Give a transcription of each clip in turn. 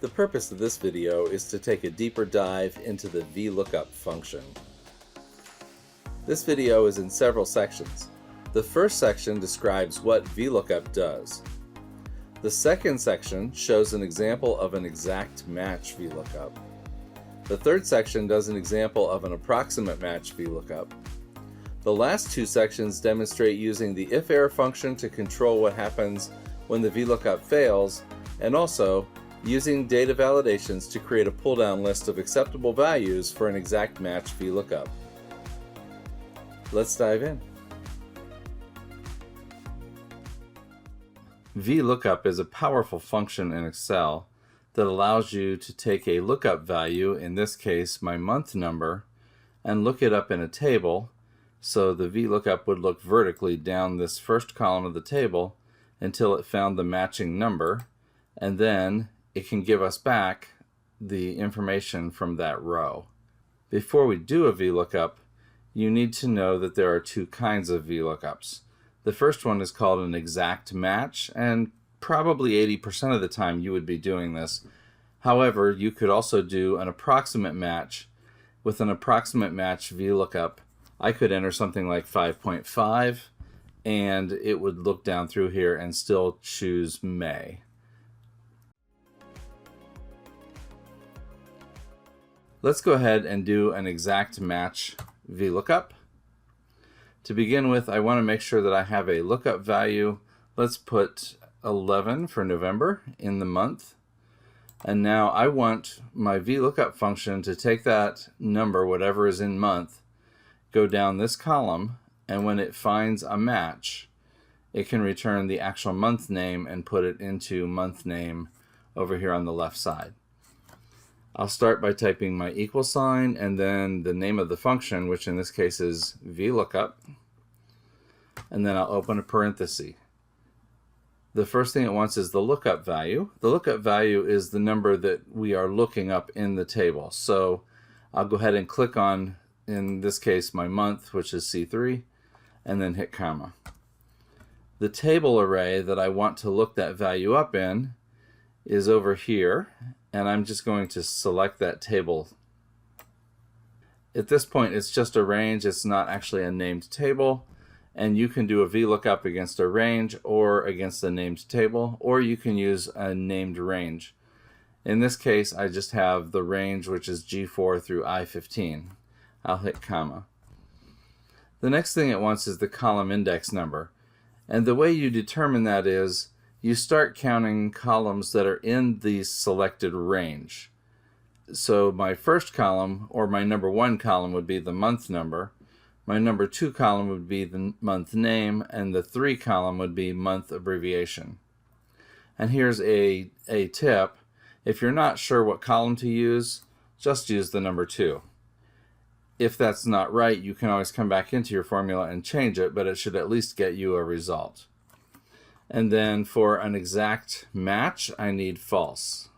The purpose of this video is to take a deeper dive into the Vlookup function. This video is in several sections. The first section describes what Vlookup does. The second section shows an example of an exact match Vlookup. The third section does an example of an approximate match Vlookup. The last two sections demonstrate using the IFERROR function to control what happens when the Vlookup fails, and also using data validations to create a pull-down list of acceptable values for an exact match Vlookup. Let's dive in. Vlookup is a powerful function in Excel that allows you to take a lookup value, in this case my month number, and look it up in a table. So the Vlookup would look vertically down this first column of the table until it found the matching number, and then it can give us back the information from that row. Before we do a Vlookup, you need to know that there are two kinds of Vlookups. The first one is called an exact match, and probably 80% of the time you would be doing this. However, you could also do an approximate match. With an approximate match Vlookup, I could enter something like 5.5, and it would look down through here and still choose May. Let's go ahead and do an exact match Vlookup. To begin with, I want to make sure that I have a lookup value. Let's put 11 for November in the month. And now I want my Vlookup function to take that number, whatever is in month, go down this column, and when it finds a match, it can return the actual month name and put it into month name over here on the left side. I'll start by typing my equal sign and then the name of the function, which in this case is Vlookup, and then I'll open a parenthesis. The first thing it wants is the lookup value. The lookup value is the number that we are looking up in the table. So I'll go ahead and click on, in this case, my month, which is C3, and then hit comma. The table array that I want to look that value up in is over here, and I'm just going to select that table. At this point, it's just a range. It's not actually a named table, and you can do a Vlookup against a range or against a named table, or you can use a named range. In this case, I just have the range, which is G4 through I15. I'll hit comma. The next thing it wants is the column index number, and the way you determine that is you start counting columns that are in the selected range. So my first column, or my number 1 column, would be the month number. My number 2 column would be the month name, and the 3 column would be month abbreviation. And here's a tip. If you're not sure what column to use, just use the number 2. If that's not right, you can always come back into your formula and change it, but it should at least get you a result. And then for an exact match, I need false.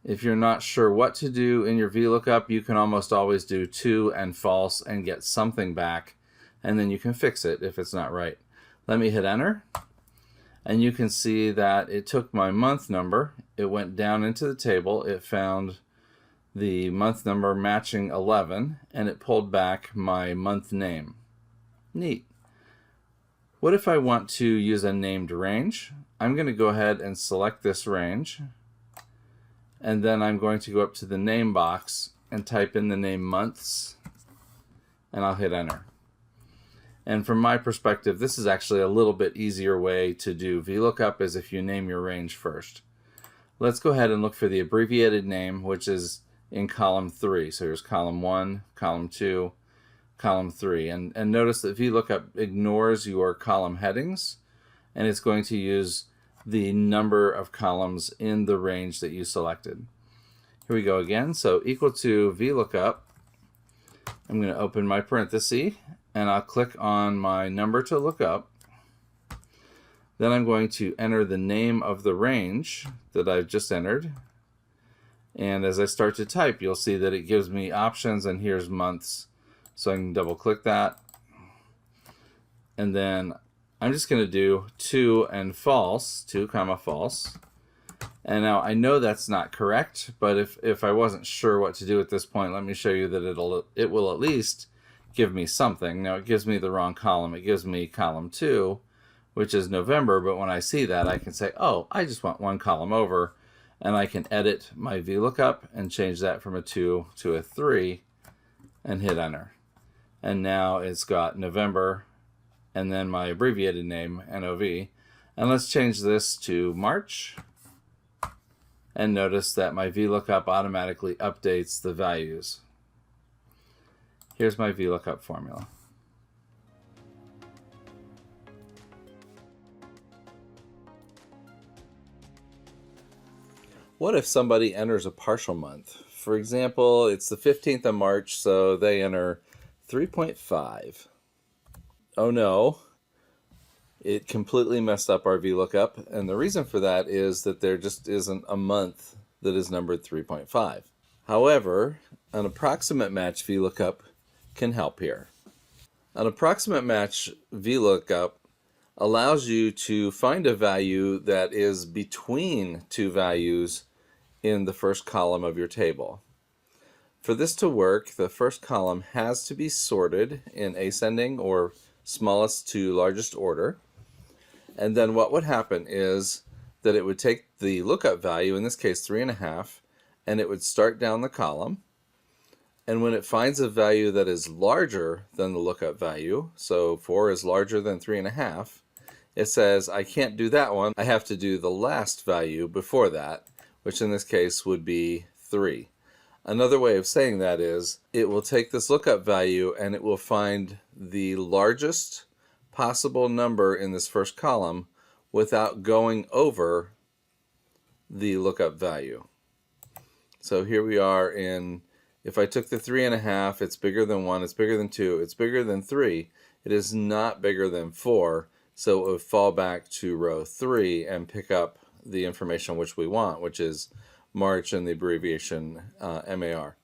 If you're not sure what to do in your Vlookup, you can almost always do 2 and false and get something back, and then you can fix it if it's not right. Let me hit enter, and you can see that it took my month number, it went down into the table, it found the month number matching 11, and it pulled back my month name. Neat. What if I want to use a named range? I'm going to go ahead and select this range, and then I'm going to go up to the name box and type in the name months, and I'll hit enter. And from my perspective, this is actually a little bit easier way to do Vlookup, is if you name your range first. Let's go ahead and look for the abbreviated name, which is in column 3. So here's column 1, column 2, column 3, and notice that Vlookup ignores your column headings, and it's going to use the number of columns in the range that you selected. Here we go again. So equal to Vlookup. I'm going to open my parenthesis, and I'll click on my number to look up. Then I'm going to enter the name of the range that I've just entered. And as I start to type, you'll see that it gives me options, and here's months. So I can double click that, and then I'm just going to do 2 and false, 2 comma false, And now I know that's not correct, but if I wasn't sure what to do at this point, let me show you that it will at least give me something. Now it gives me the wrong column. It gives me column 2, which is November, but when I see that, I can say, oh, I just want one column over, and I can edit my VLOOKUP and change that from a 2 to a 3 and hit enter. And now it's got November and then my abbreviated name, NOV. And let's change this to March. And notice that my VLOOKUP automatically updates the values. Here's my VLOOKUP formula. What if somebody enters a partial month? For example, it's the 15th of March, so they enter 3.5. Oh no, it completely messed up our VLOOKUP, and the reason for that is that there just isn't a month that is numbered 3.5. However, an approximate match VLOOKUP can help here. An approximate match VLOOKUP allows you to find a value that is between two values in the first column of your table. For this to work, the first column has to be sorted in ascending or smallest to largest order. And then what would happen is that it would take the lookup value, in this case 3.5, and it would start down the column. And when it finds a value that is larger than the lookup value, so 4 is larger than 3.5, it says, I can't do that one. I have to do the last value before that, which in this case would be 3. Another way of saying that is, it will take this lookup value and it will find the largest possible number in this first column without going over the lookup value. So here we are in, if I took the 3.5, it's bigger than 1, it's bigger than 2, it's bigger than 3. It is not bigger than 4, so it would fall back to row 3 and pick up the information which we want, which is March and the abbreviation MAR.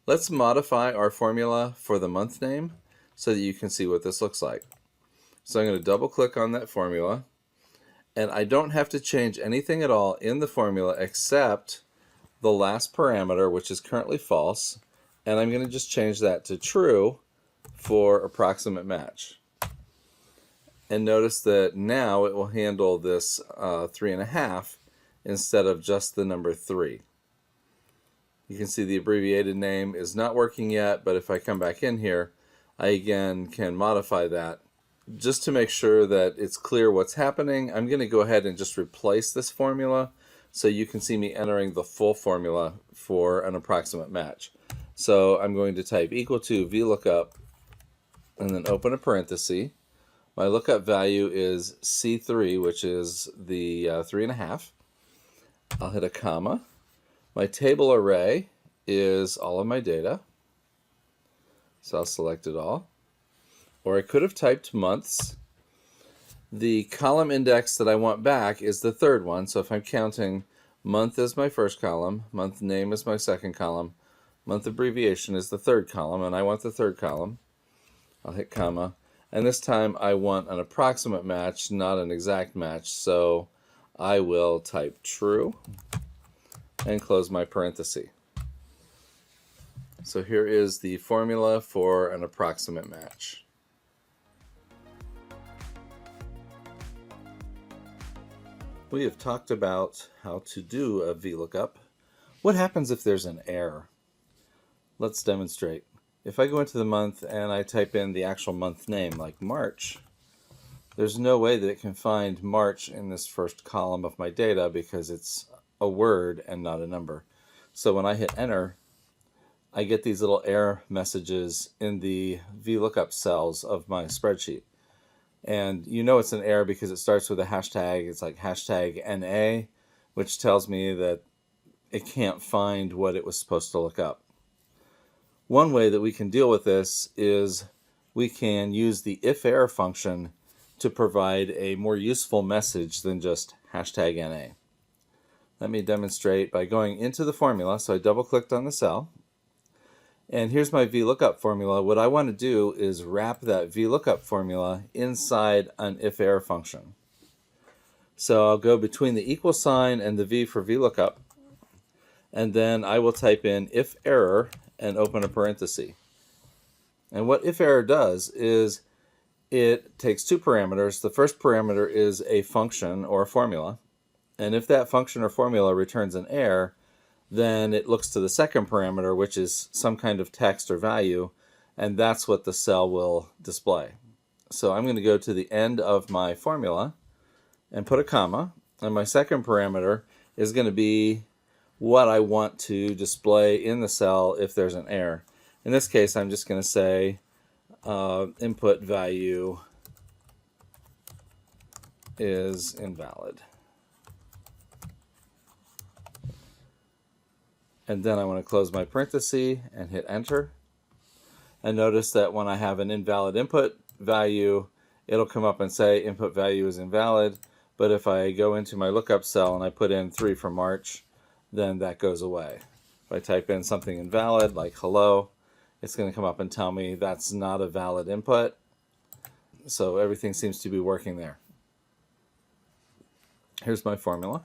Let's modify our formula for the month name so that you can see what this looks like. So I'm going to double click on that formula, and I don't have to change anything at all in the formula except the last parameter, which is currently false, and I'm going to just change that to true for approximate match. And notice that now it will handle this 3.5 instead of just the number 3. You can see the abbreviated name is not working yet, but if I come back in here, I again can modify that. Just to make sure that it's clear what's happening, I'm going to go ahead and just replace this formula so you can see me entering the full formula for an approximate match. So I'm going to type equal to VLOOKUP and then open a parenthesis. My lookup value is C3, which is the 3.5. I'll hit a comma. My table array is all of my data. So I'll select it all. Or I could have typed months. The column index that I want back is the third one. So if I'm counting, month is my first column, month name is my second column, month abbreviation is the third column, and I want the third column. I'll hit comma. And this time I want an approximate match, not an exact match. So I will type true and close my parenthesis. So here is the formula for an approximate match. We have talked about how to do a VLOOKUP. What happens if there's an error? Let's demonstrate. If I go into the month and I type in the actual month name, like March, there's no way that it can find March in this first column of my data because it's a word and not a number. So when I hit enter, I get these little error messages in the VLOOKUP cells of my spreadsheet. And you know it's an error because it starts with a hashtag. It's like hashtag NA, which tells me that it can't find what it was supposed to look up. One way that we can deal with this is we can use the IFERROR function to provide a more useful message than just hashtag NA. Let me demonstrate by going into the formula. So I double clicked on the cell. And here's my VLOOKUP formula. What I want to do is wrap that VLOOKUP formula inside an IFERROR function. So I'll go between the equal sign and the V for VLOOKUP, and then I will type in IFERROR and open a parenthesis. And what IFERROR does is it takes two parameters. The first parameter is a function or a formula, and if that function or formula returns an error, then it looks to the second parameter, which is some kind of text or value, and that's what the cell will display. So I'm going to go to the end of my formula and put a comma, and my second parameter is going to be what I want to display in the cell if there's an error. In this case, I'm just going to say input value is invalid. And then I want to close my parenthesis and hit enter. And notice that when I have an invalid input value, it'll come up and say input value is invalid. But if I go into my lookup cell and I put in 3 for March, then that goes away. If I type in something invalid like hello, it's going to come up and tell me that's not a valid input. So everything seems to be working there. Here's my formula.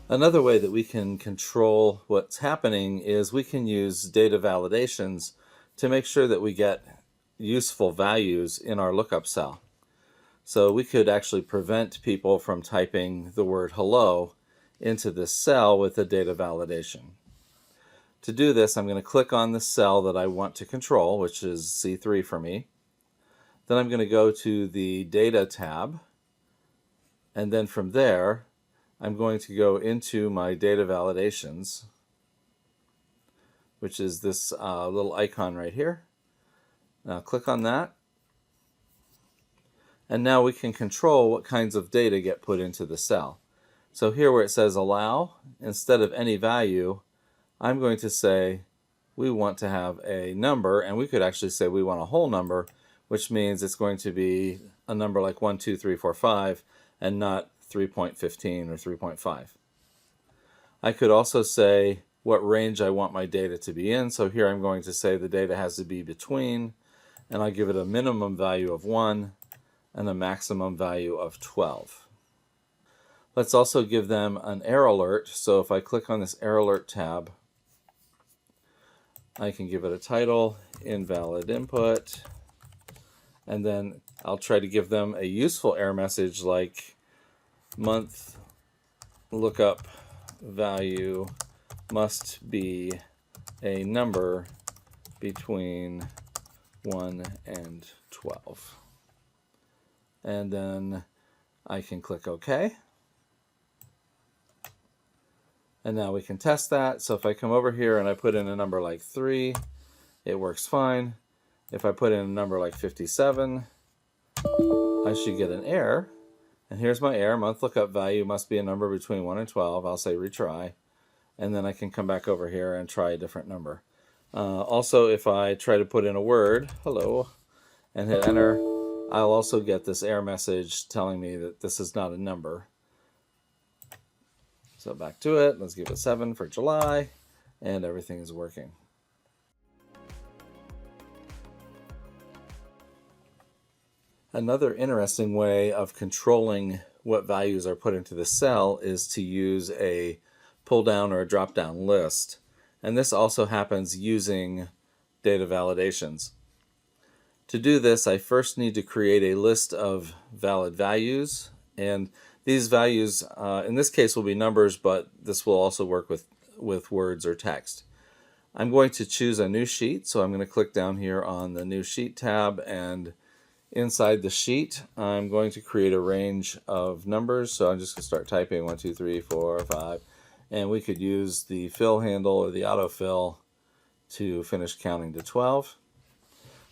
Another way that we can control what's happening is we can use data validations to make sure that we get useful values in our lookup cell. So we could actually prevent people from typing the word hello into this cell with a data validation. To do this, I'm going to click on the cell that I want to control, which is C3 for me. Then I'm going to go to the Data tab, and then from there, I'm going to go into my data validations, which is this little icon right here. Now click on that. And now we can control what kinds of data get put into the cell. So here where it says allow, instead of any value, I'm going to say we want to have a number, and we could actually say we want a whole number, which means it's going to be a number like 1, 2, 3, 4, 5, and not 3.15 or 3.5. I could also say what range I want my data to be in. So here I'm going to say the data has to be between, and I give it a minimum value of 1 and a maximum value of 12. Let's also give them an error alert. So if I click on this error alert tab, I can give it a title, invalid input, and then I'll try to give them a useful error message like month lookup value must be a number between 1 and 12. And then I can click OK. And now we can test that. So if I come over here and I put in a number like 3, it works fine. If I put in a number like 57, I should get an error. And here's my error. Month lookup value must be a number between 1 and 12. I'll say retry. And then I can come back over here and try a different number. Also, if I try to put in a word, hello, and hit enter, I'll also get this error message telling me that this is not a number. So back to it. Let's give it 7 for July, and everything is working. Another interesting way of controlling what values are put into the cell is to use a pull down or a drop down list. And this also happens using data validations. To do this, I first need to create a list of valid values, and these values in this case will be numbers, but this will also work with words or text. I'm going to choose a new sheet, so I'm going to click down here on the new sheet tab, and inside the sheet I'm going to create a range of numbers. So I'm just going to start typing 1, 2, 3, 4, 5, and we could use the fill handle or the autofill to finish counting to 12.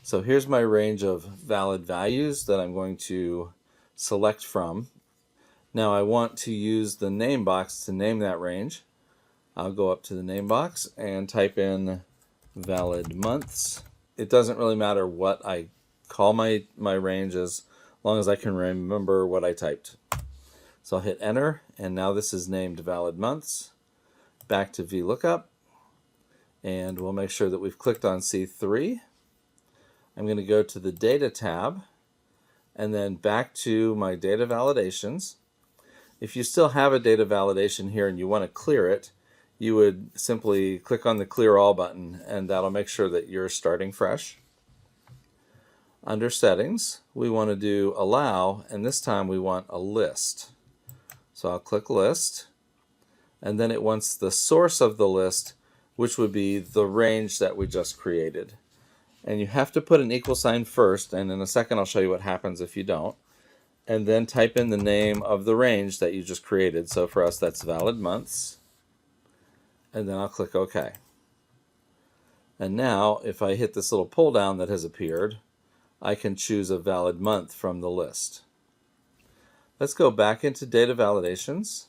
So here's my range of valid values that I'm going to select from. Now I want to use the name box to name that range. I'll go up to the name box and type in valid months. It doesn't really matter what I call my range as long as I can remember what I typed. So I'll hit enter, and now this is named valid months. Back to VLOOKUP, and we'll make sure that we've clicked on C3. I'm going to go to the Data tab and then back to my data validations. If you still have a data validation here and you want to clear it, you would simply click on the Clear All button, and that'll make sure that you're starting fresh. Under Settings, we want to do Allow, and this time we want a list. So I'll click List, and then it wants the source of the list, which would be the range that we just created. And you have to put an equal sign first, and in a second I'll show you what happens if you don't. And then type in the name of the range that you just created. So for us that's valid months. And then I'll click OK. And now if I hit this little pull down that has appeared, I can choose a valid month from the list. Let's go back into data validations.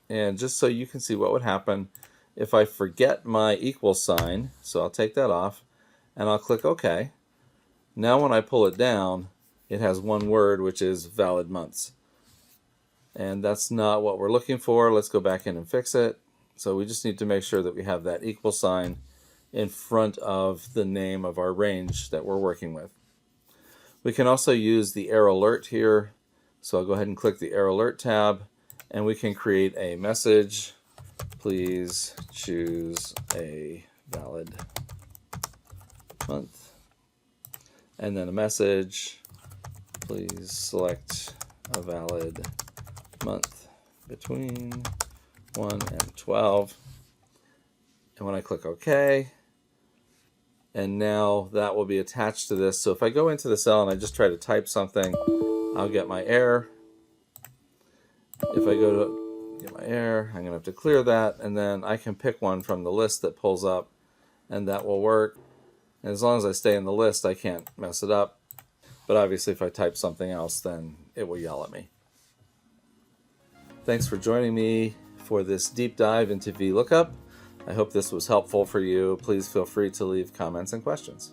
And just so you can see what would happen if I forget my equal sign, so I'll take that off, and I'll click OK. Now when I pull it down, it has one word, which is valid months. And that's not what we're looking for. Let's go back in and fix it. So we just need to make sure that we have that equal sign in front of the name of our range that we're working with. We can also use the Error Alert here. So I'll go ahead and click the Error Alert tab, and we can create a message. Please choose a valid month. And then a message. Please select a valid month between 1 and 12. And when I click OK, and now that will be attached to this. So if I go into the cell and I just try to type something, I'll get my error. If I go to get my error, I'm going to have to clear that, and then I can pick one from the list that pulls up, and that will work. And as long as I stay in the list, I can't mess it up. But obviously if I type something else, then it will yell at me. Thanks for joining me for this deep dive into VLOOKUP. I hope this was helpful for you. Please feel free to leave comments and questions.